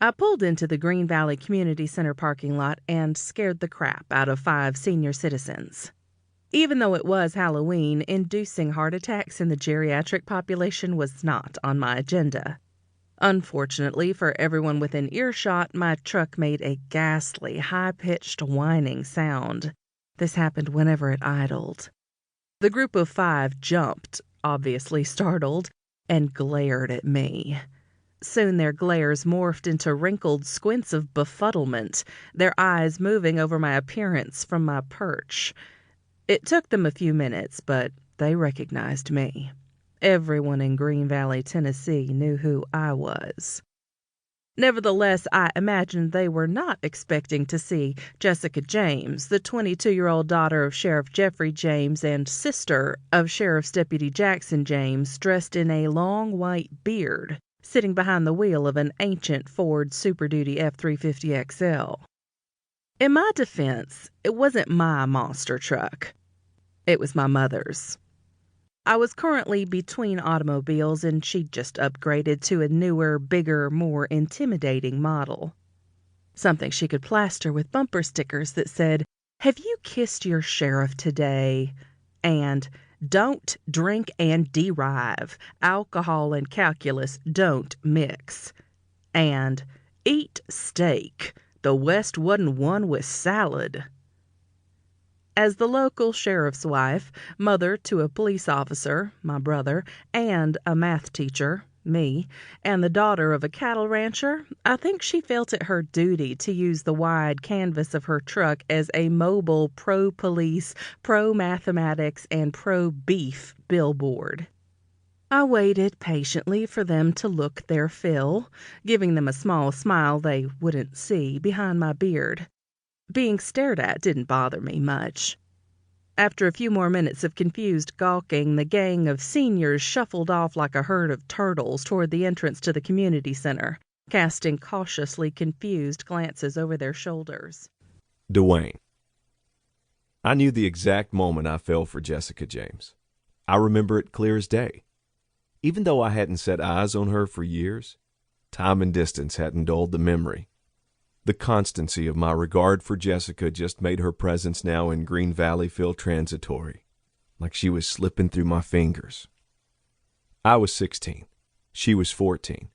I pulled into the Green Valley Community Center parking lot and scared the crap out of 5 senior citizens. Even though it was Halloween, inducing heart attacks in the geriatric population was not on my agenda. Unfortunately for everyone within earshot, my truck made a ghastly, high-pitched whining sound. This happened whenever it idled. The group of 5 jumped, obviously startled, and glared at me. Soon their glares morphed into wrinkled squints of befuddlement, their eyes moving over my appearance from my perch. It took them a few minutes, but they recognized me. Everyone in Green Valley, Tennessee knew who I was. Nevertheless, I imagined they were not expecting to see Jessica James, the 22-year-old daughter of Sheriff Jeffrey James and sister of Sheriff's Deputy Jackson James, dressed in a long white beard, sitting behind the wheel of an ancient Ford Super Duty F-350XL. In my defense, it wasn't my monster truck. It was my mother's. I was currently between automobiles, and she'd just upgraded to a newer, bigger, more intimidating model. Something she could plaster with bumper stickers that said, "Have you kissed your sheriff today?" And "Don't drink and derive. Alcohol and calculus don't mix." And "Eat steak. The West wasn't won with salad." As the local sheriff's wife, mother to a police officer, my brother, and a math teacher, me, and the daughter of a cattle rancher, I think she felt it her duty to use the wide canvas of her truck as a mobile pro-police, pro-mathematics, and pro-beef billboard. I waited patiently for them to look their fill, giving them a small smile they wouldn't see behind my beard. Being stared at didn't bother me much. After a few more minutes of confused gawking, the gang of seniors shuffled off like a herd of turtles toward the entrance to the community center, casting cautiously confused glances over their shoulders. Duane. I knew the exact moment I fell for Jessica James. I remember it clear as day. Even though I hadn't set eyes on her for years, time and distance hadn't dulled the memory. The constancy of my regard for Jessica just made her presence now in Green Valley feel transitory, like she was slipping through my fingers. I was 16. She was 14.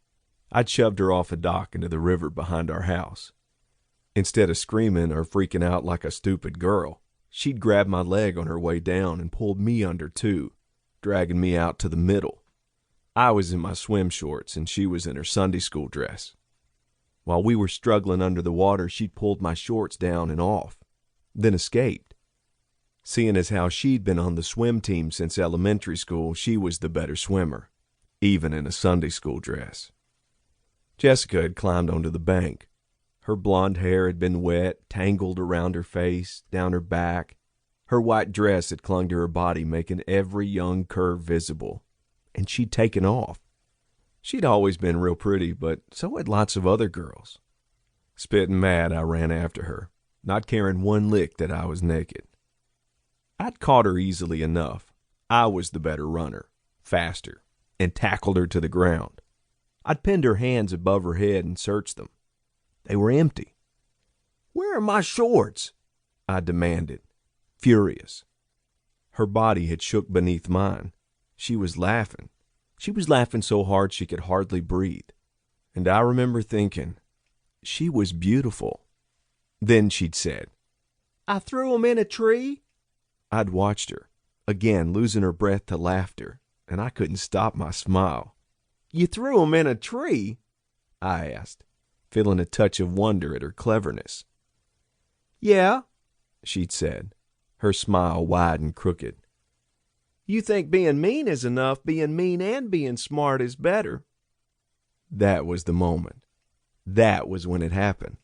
I'd shoved her off a dock into the river behind our house. Instead of screaming or freaking out like a stupid girl, she'd grabbed my leg on her way down and pulled me under too, dragging me out to the middle. I was in my swim shorts and she was in her Sunday school dress. While we were struggling under the water, she'd pulled my shorts down and off, then escaped. Seeing as how she'd been on the swim team since elementary school, she was the better swimmer, even in a Sunday school dress. Jessica had climbed onto the bank. Her blonde hair had been wet, tangled around her face, down her back. Her white dress had clung to her body, making every young curve visible, and she'd taken off. She'd always been real pretty, but so had lots of other girls. Spitting mad, I ran after her, not caring one lick that I was naked. I'd caught her easily enough. I was the better runner, faster, and tackled her to the ground. I'd pinned her hands above her head and searched them. They were empty. "Where are my shorts?" I demanded, furious. Her body had shook beneath mine. She was laughing. She was laughing so hard she could hardly breathe. And I remember thinking, she was beautiful. Then she'd said, "I threw 'em in a tree." I'd watched her, again losing her breath to laughter, and I couldn't stop my smile. "You threw 'em in a tree?" I asked, feeling a touch of wonder at her cleverness. "Yeah," she'd said, her smile wide and crooked. "You think being mean is enough. Being mean and being smart is better." That was the moment. That was when it happened.